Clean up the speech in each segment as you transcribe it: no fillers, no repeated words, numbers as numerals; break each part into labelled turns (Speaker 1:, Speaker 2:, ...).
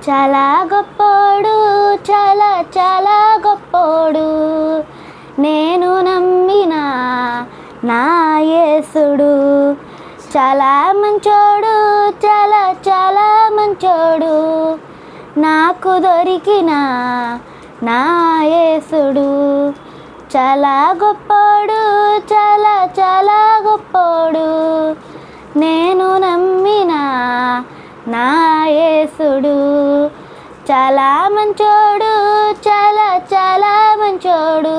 Speaker 1: చాలా గొప్పోడు, చాలా చాలా గొప్పోడు, నేను నమ్మిన నా యేసుడు. చాలా మంచోడు, చాలా చాలా మంచోడు, నాకు దొరికిన నా యేసుడు. చాలా గొప్పోడు, చాలా చాలా గొప్పోడు, నేను నమ్మిన నా యేసుడు. చాలా మంచోడు, చాలా చాలా మంచోడు,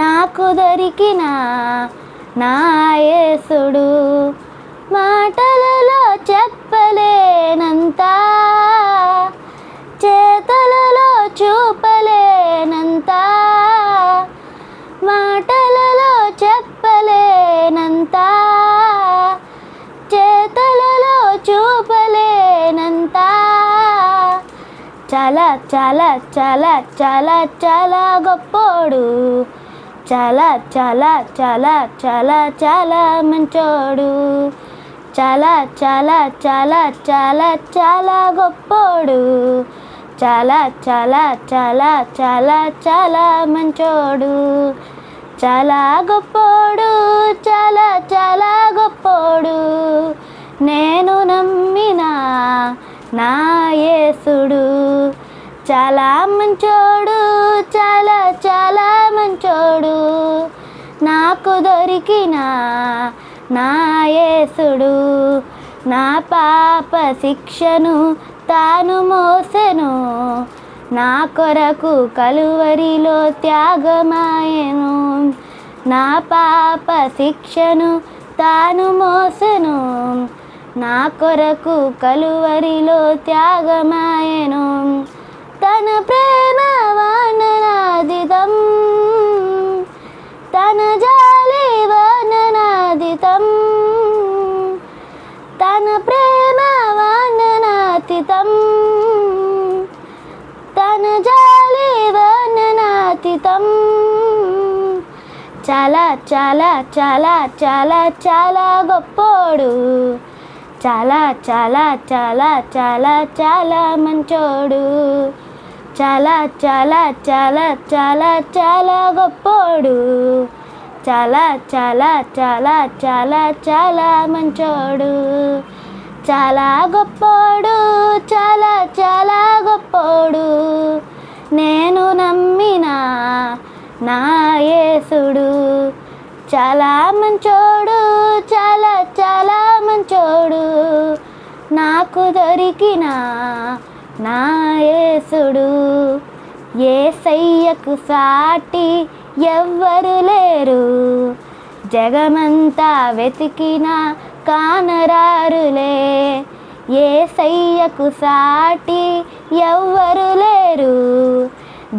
Speaker 1: నాకు దొరికిన నా యేసుడు. మాటలలో చెప్పలేనంత, చేతలలో చూపలేనంత, మాటలలో చెప్పలేనంత, చేతలలో చూపలేనంత. చాలా చాలా చాలా చాలా చాలా గొప్పోడు, చాలా చాలా చాలా చాలా చాలా మంచోడు. చాలా చాలా చాలా చాలా చాలా గొప్పోడు, చాలా చాలా చాలా చాలా చాలా మంచోడు. చాలా గొప్పోడు, చాలా చాలా గొప్పోడు, నేను నమ్మిన నా యేసుడు. చాలా మంచోడు, చాలా చాలా మంచోడు, నాకు దొరికిన నా యేసుడు. నా పాప శిక్షను తాను మోసెను, నా కొరకు కలువరిలో త్యాగమాయెను. నా పాప శిక్షను తాను మోసెను, నా కొరకు కలువరిలో త్యాగమాయెను. తన ప్రేమ వర్ణనాతీతం, తన జాలి వర్ణనాతీతం, తన ప్రేమ వర్ణనాతీతం, తన జాలి వర్ణనాతీతం. చాలా చాలా చాలా చాలా చాలా గొప్పోడు, చాలా చాలా చాలా చాలా చాలా మంచోడు. చాలా చాలా చాలా చాలా చాలా గొప్పోడు, చాలా చాలా చాలా చాలా చాలా మంచోడు. చాలా గొప్పోడు, చాలా చాలా గొప్పోడు, నేను నమ్మిన నా యేసుడు. చాలా మంచోడు, చాలా చాలా మంచోడు, నాకు దొరికిన నా యేసుడు. యేసయ్యకు సాటి ఎవ్వరు లేరు, జగమంతా వెతికినా కానరారులే. యేసయ్యకు సాటి ఎవ్వరు లేరు,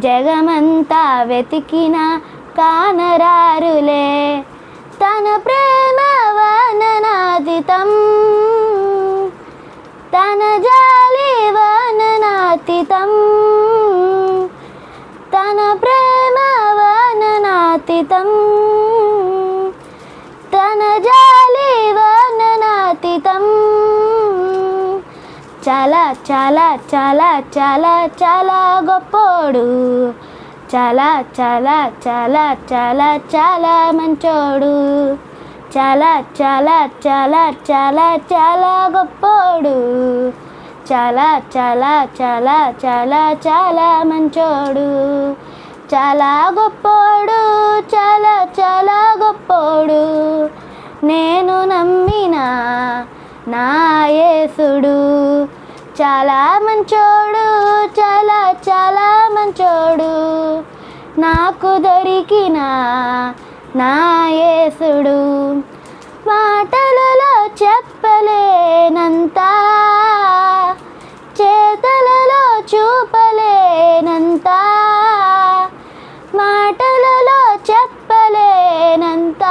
Speaker 1: జగమంతా వెతికినా కానరారులే. తన ప్రేమ వర్ణనాతీతం, తన జాలి వర్ణనాతీతం, తన ప్రేమ వర్ణనాతీతం, తన జాలి వర్ణనాతీతం. చాలా చాలా చాలా చాలా చాలా గొప్పోడు, చాలా చాలా చాలా చాలా చాలా మంచోడు. చాలా చాలా చాలా చాలా చాలా గొప్పోడు, చాలా చాలా చాలా చాలా చాలా మంచోడు. చాలా గొప్పోడు, చాలా చాలా గొప్పోడు, నేను నమ్మిన నా యేసుడు. చాలా మంచోడు, చాలా చాలా మంచోడు, నాకు దొరికిన నా యేసుడు. మాటలలో చెప్పలేనంత, చేతలలో చూపలేనంత, మాటలలో చెప్పలేనంత,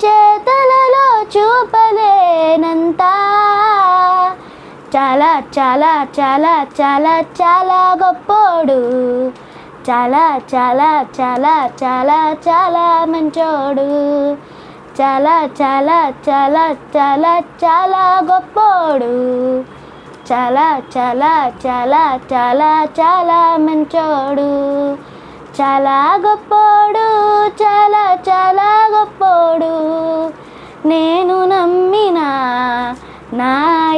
Speaker 1: చేతలలో చూపలేనంత. చాలా చాలా చాలా చాలా చాలా గొప్పోడు, చాలా చాలా చాలా చాలా చాలా మంచోడు. చాలా చాలా చాలా చాలా చాలా గొప్పోడు, చాలా చాలా చాలా చాలా చాలా మంచోడు, చాలా గొప్పోడు, చాలా చాలా గొప్పోడు. నేను నమ్మిన నా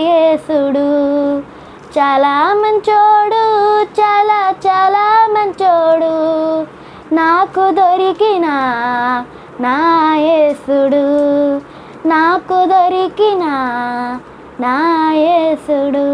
Speaker 1: యేసుడు చాలా మంచోడు, చాలా చాలా మంచోడు. నాకు దొరికిన నా యేసుడు, నాకు దొరికిన నా యేసుడు.